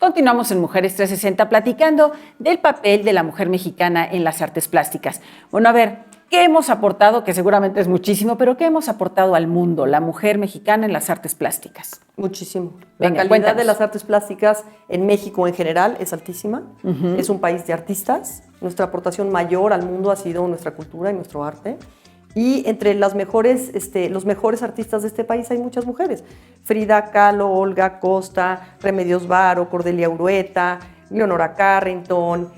Continuamos en Mujeres 360 platicando del papel de la mujer mexicana en las artes plásticas. Bueno, a ver, ¿qué hemos aportado? Que seguramente es muchísimo, pero ¿qué hemos aportado al mundo, la mujer mexicana en las artes plásticas? Muchísimo. Venga, La calidad cuéntanos. de las artes plásticas en México en general es altísima. Es un país de artistas. Nuestra aportación mayor al mundo ha sido nuestra cultura y nuestro arte. Y entre las mejores, los mejores artistas de este país hay muchas mujeres. Frida Kahlo, Olga Costa, Remedios Varo, Cordelia Urueta, Leonora Carrington.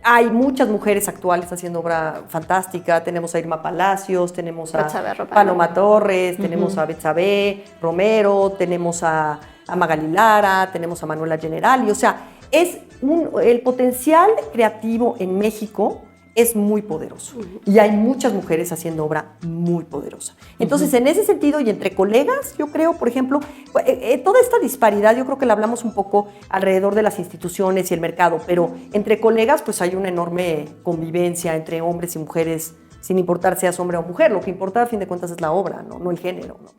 Hay muchas mujeres actuales haciendo obra fantástica. Tenemos a Irma Palacios, tenemos a Paloma Torres, tenemos a Betsabe Romero, tenemos a Magali Lara, tenemos a Manuela Generali. O sea, el potencial creativo en México es muy poderoso y hay muchas mujeres haciendo obra muy poderosa. Entonces, en ese sentido y entre colegas, yo creo, por ejemplo, toda esta disparidad, yo creo que la hablamos un poco alrededor de las instituciones y el mercado, pero entre colegas, pues hay una enorme convivencia entre hombres y mujeres, sin importar seas hombre o mujer. Lo que importa, a fin de cuentas, es la obra, no el género, ¿no?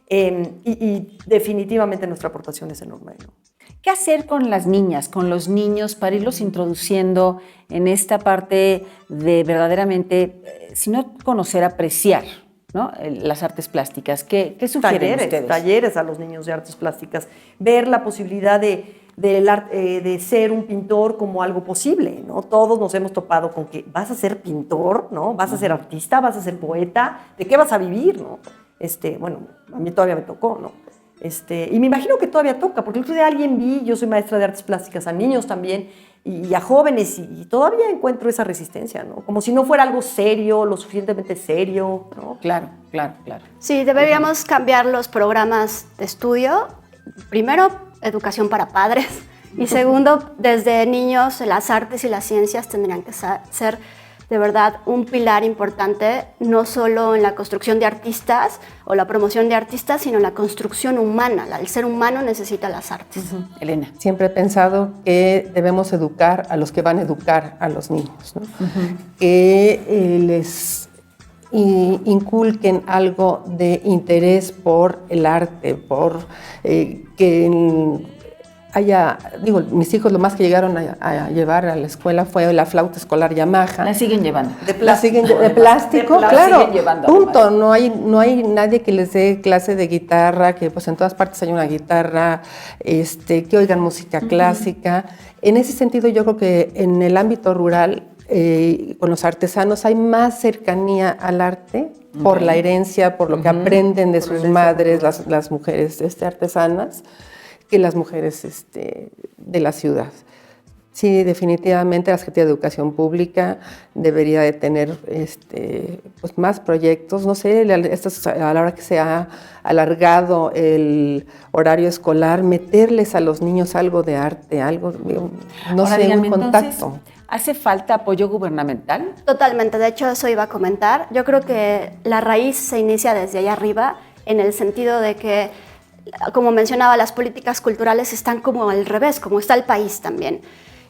Y definitivamente nuestra aportación es enorme, ¿no? ¿Qué hacer con las niñas, con los niños, para irlos introduciendo en esta parte de verdaderamente, si no conocer, apreciar, ¿no?, las artes plásticas? ¿Qué sugieren ustedes? Talleres a los niños de artes plásticas. Ver la posibilidad de ser un pintor como algo posible, ¿no? Todos nos hemos topado con que vas a ser pintor, ¿no? Vas a ser artista, vas a ser poeta, ¿de qué vas a vivir, no? Bueno, a mí todavía me tocó, ¿no? Y me imagino que todavía toca, porque el otro día yo soy maestra de artes plásticas a niños también y a jóvenes, y todavía encuentro esa resistencia, ¿no? Como si no fuera algo serio, lo suficientemente serio, ¿no? Claro. Sí, deberíamos cambiar los programas de estudio. Primero, educación para padres. Y segundo, desde niños, las artes y las ciencias tendrían que ser de verdad un pilar importante, no solo en la construcción de artistas o la promoción de artistas, sino en la construcción humana. El ser humano necesita las artes. Elena. Siempre he pensado que debemos educar a los que van a educar a los niños, ¿no? Que les inculquen algo de interés por el arte, por que mis hijos lo más que llegaron a llevar a la escuela fue la flauta escolar Yamaha. La siguen llevando. De plástico, claro, siguen llevando, punto. No hay nadie que les dé clase de guitarra, que pues en todas partes hay una guitarra, que oigan música clásica. En ese sentido, yo creo que en el ámbito rural, con los artesanos, hay más cercanía al arte por la herencia, por lo que aprenden de sus madres, las mujeres artesanas, que las mujeres de la ciudad. Sí, definitivamente la Secretaría de Educación Pública debería de tener pues más proyectos. No sé, a la hora que se ha alargado el horario escolar, meterles a los niños algo de arte, algo, no Ahora, sé, díganme, un contacto. Entonces, ¿hace falta apoyo gubernamental? Totalmente, de hecho eso iba a comentar. Yo creo que la raíz se inicia desde allá arriba, en el sentido de que, como mencionaba, las políticas culturales están como al revés, como está el país también.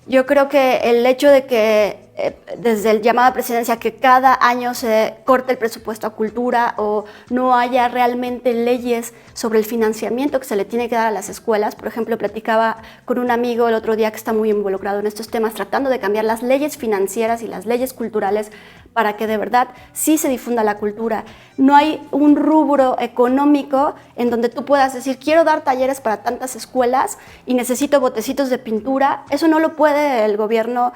Yo creo que el hecho de que desde el llamado a presidencia que cada año se corte el presupuesto a cultura o no haya realmente leyes sobre el financiamiento que se le tiene que dar a las escuelas. Por ejemplo, platicaba con un amigo el otro día que está muy involucrado en estos temas, tratando de cambiar las leyes financieras y las leyes culturales para que de verdad sí se difunda la cultura. No hay un rubro económico en donde tú puedas decir, quiero dar talleres para tantas escuelas y necesito botecitos de pintura. Eso no lo puede el gobierno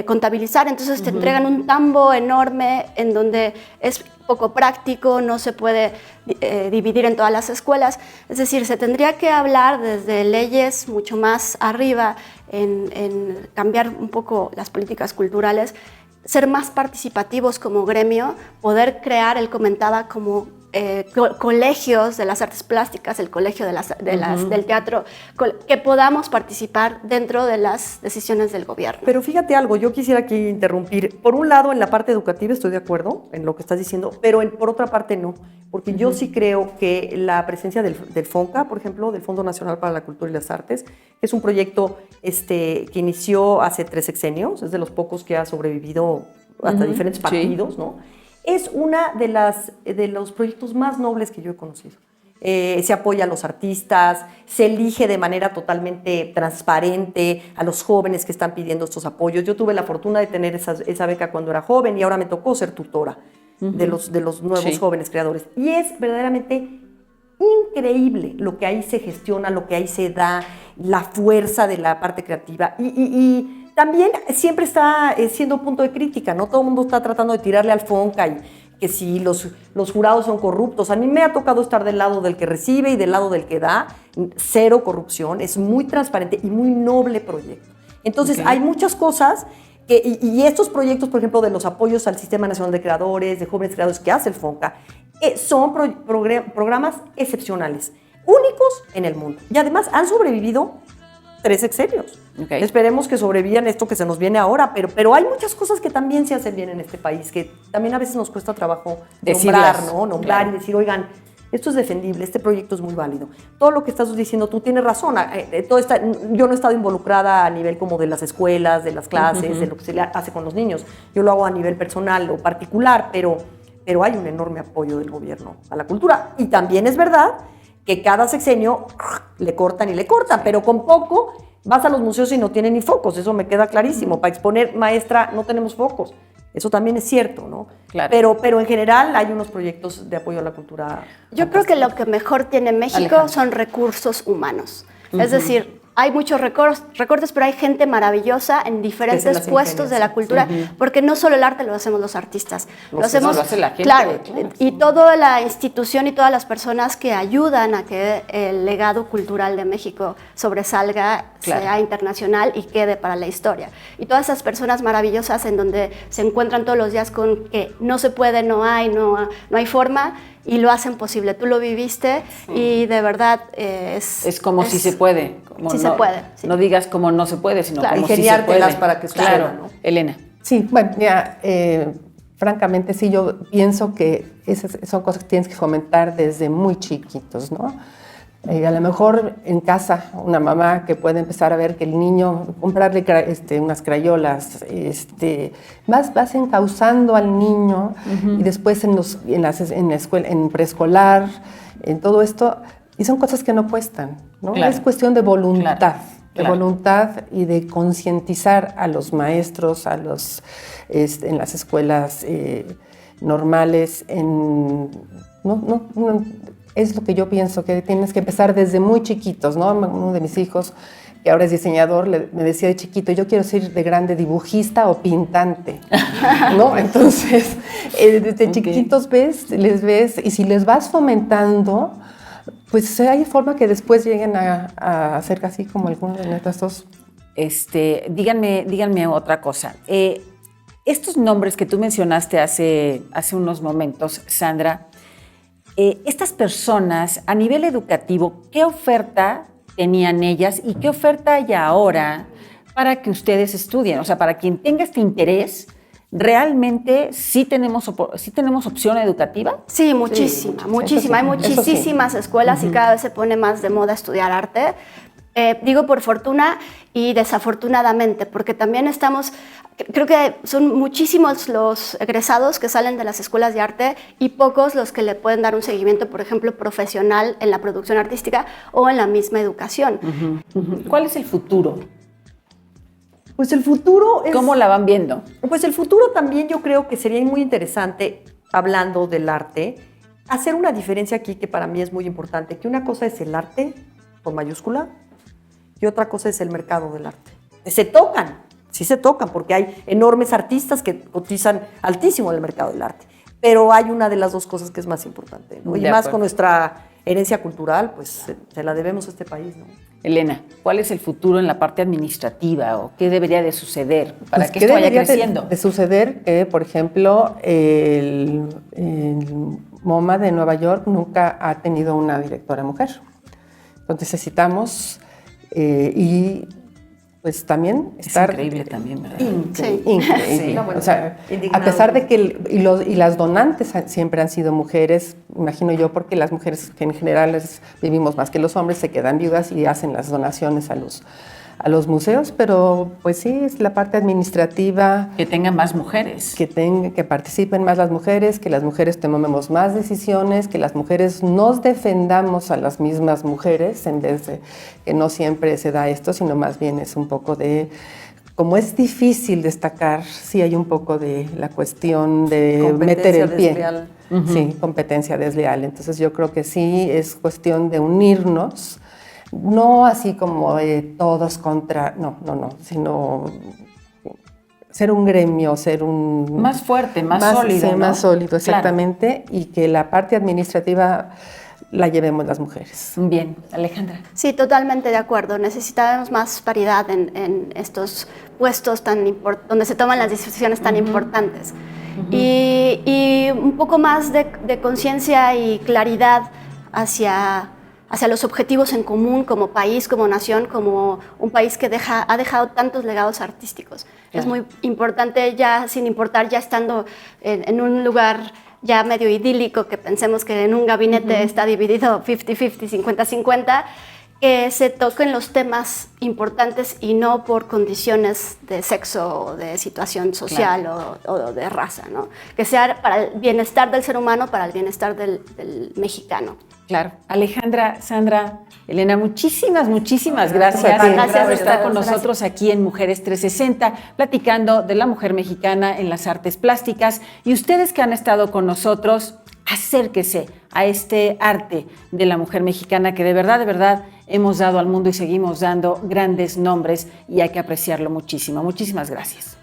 contabilizar, entonces te entregan un tambo enorme en donde es poco práctico, no se puede dividir en todas las escuelas. Es decir, se tendría que hablar desde leyes mucho más arriba en cambiar un poco las políticas culturales, ser más participativos como gremio, poder crear, él comentaba, como colegios de las artes plásticas, el colegio del teatro, que podamos participar dentro de las decisiones del gobierno. Pero fíjate algo, yo quisiera aquí interrumpir. Por un lado, en la parte educativa estoy de acuerdo en lo que estás diciendo, pero por otra parte no, porque yo sí creo que la presencia del FONCA, por ejemplo, del Fondo Nacional para la Cultura y las Artes, es un proyecto que inició hace 3 sexenios, es de los pocos que ha sobrevivido hasta diferentes partidos, ¿no? Es una de los proyectos más nobles que yo he conocido. se apoya a los artistas, se elige de manera totalmente transparente a los jóvenes que están pidiendo estos apoyos. Yo tuve la fortuna de tener esa beca cuando era joven y ahora me tocó ser tutora de los nuevos jóvenes creadores. Y es verdaderamente increíble lo que ahí se gestiona, lo que ahí se da, la fuerza de la parte creativa. Y también siempre está siendo punto de crítica, ¿no? Todo el mundo está tratando de tirarle al Fonca y que si los jurados son corruptos. A mí me ha tocado estar del lado del que recibe y del lado del que da. Cero corrupción, es muy transparente y muy noble proyecto. Entonces, hay muchas cosas y estos proyectos, por ejemplo, de los apoyos al Sistema Nacional de Creadores, de jóvenes creadores que hace el Fonca, son programas excepcionales, únicos en el mundo. Y además han sobrevivido 3 sexenios. Esperemos que sobrevivan esto que se nos viene ahora, pero hay muchas cosas que también se hacen bien en este país, que también a veces nos cuesta trabajo nombrar, ¿no? Nombrar y decir, oigan, esto es defendible, este proyecto es muy válido. Todo lo que estás diciendo tú tienes razón. Yo no he estado involucrada a nivel como de las escuelas, de las clases, de lo que se hace con los niños. Yo lo hago a nivel personal o particular, pero hay un enorme apoyo del gobierno a la cultura. Y también es verdad que cada sexenio le cortan y le cortan, pero con poco vas a los museos y no tienen ni focos, eso me queda clarísimo. Para exponer, maestra, no tenemos focos. Eso también es cierto, ¿no? Claro. Pero en general hay unos proyectos de apoyo a la cultura. Yo creo que lo que mejor tiene México son recursos humanos. Es decir, hay muchos recortes, pero hay gente maravillosa en diferentes puestos de la cultura, porque no solo el arte lo hacemos los artistas, lo hacemos, lo hace la gente, claro, y toda la institución y todas las personas que ayudan a que el legado cultural de México sobresalga, sea internacional y quede para la historia. Y todas esas personas maravillosas en donde se encuentran todos los días con que no se puede, no hay forma, y lo hacen posible. Tú lo viviste y de verdad es como si se puede. Como se puede. Sí. No digas como no se puede, sino como si se puede. Para que suceda, claro, ¿no? Elena. Sí, bueno, ya, francamente sí, yo pienso que esas son cosas que tienes que fomentar desde muy chiquitos, ¿no? A lo mejor en casa, una mamá que puede empezar a ver que el niño, comprarle unas crayolas, vas encauzando al niño y después en la escuela, en preescolar, en todo esto, y son cosas que no cuestan, ¿no? Claro. Es cuestión de voluntad. De voluntad y de concientizar a los maestros, en las escuelas normales, es lo que yo pienso, que tienes que empezar desde muy chiquitos, ¿no? Uno de mis hijos, que ahora es diseñador, me decía de chiquito, yo quiero ser de grande dibujista o pintante, ¿no? Entonces, desde chiquitos les ves, y si les vas fomentando, pues hay forma que después lleguen a ser casi como alguno de nuestros. Díganme otra cosa. Estos nombres que tú mencionaste hace unos momentos, Sandra, estas personas a nivel educativo, ¿qué oferta tenían ellas y qué oferta hay ahora para que ustedes estudien? O sea, para quien tenga este interés, ¿realmente sí tenemos opción educativa? Sí, muchísima. Hay muchísimas escuelas y cada vez se pone más de moda estudiar arte. Digo por fortuna y desafortunadamente, porque también creo que son muchísimos los egresados que salen de las escuelas de arte y pocos los que le pueden dar un seguimiento, por ejemplo, profesional en la producción artística o en la misma educación. ¿Cuál es el futuro? Pues el futuro es... ¿Cómo la van viendo? Pues el futuro también yo creo que sería muy interesante, hablando del arte, hacer una diferencia aquí que para mí es muy importante, que una cosa es el arte, con mayúscula, y otra cosa es el mercado del arte. Sí se tocan, porque hay enormes artistas que cotizan altísimo en el mercado del arte, pero hay una de las dos cosas que es más importante, ¿no? Y más con nuestra herencia cultural, pues se la debemos a este país, ¿no? Elena, ¿cuál es el futuro en la parte administrativa o qué debería de suceder para que esto vaya creciendo? De suceder que, por ejemplo, el MoMA de Nueva York nunca ha tenido una directora mujer. Entonces necesitamos y pues también estar... Es increíble también, ¿verdad? Increíble. Sí. O sea, a pesar de que y las donantes siempre han sido mujeres, imagino yo, porque las mujeres que en general vivimos más que los hombres se quedan viudas y hacen las donaciones a los museos, pero pues sí, es la parte administrativa. Que tengan más mujeres. Que participen más las mujeres, que las mujeres tomemos más decisiones, que las mujeres nos defendamos a las mismas mujeres, en vez de que no siempre se da esto, sino más bien es un poco de... Como es difícil destacar, sí hay un poco de la cuestión de meter el pie. Desleal. Sí, competencia desleal. Entonces yo creo que sí es cuestión de unirnos, no así como todos contra, no, sino ser un gremio, ser un... Más fuerte, más sólido, sí, ¿no? más sólido, exactamente, claro. Y que la parte administrativa la llevemos las mujeres. Bien, Alejandra. Sí, totalmente de acuerdo. Necesitamos más paridad en estos puestos donde se toman las decisiones tan importantes. Y un poco más de conciencia y claridad hacia los objetivos en común como país, como nación, como un país que ha dejado tantos legados artísticos. Claro. Es muy importante, ya sin importar, ya estando en un lugar ya medio idílico, que pensemos que en un gabinete está dividido 50-50, 50-50, que se toquen los temas importantes y no por condiciones de sexo o de situación social, claro, o de raza, ¿no? Que sea para el bienestar del ser humano, para el bienestar del mexicano. Claro. Alejandra, Sandra, Elena, muchísimas gracias por estar con nosotros aquí en Mujeres 360, platicando de la mujer mexicana en las artes plásticas. Y ustedes que han estado con nosotros, acérquese a este arte de la mujer mexicana que de verdad hemos dado al mundo y seguimos dando grandes nombres y hay que apreciarlo muchísimo. Muchísimas gracias.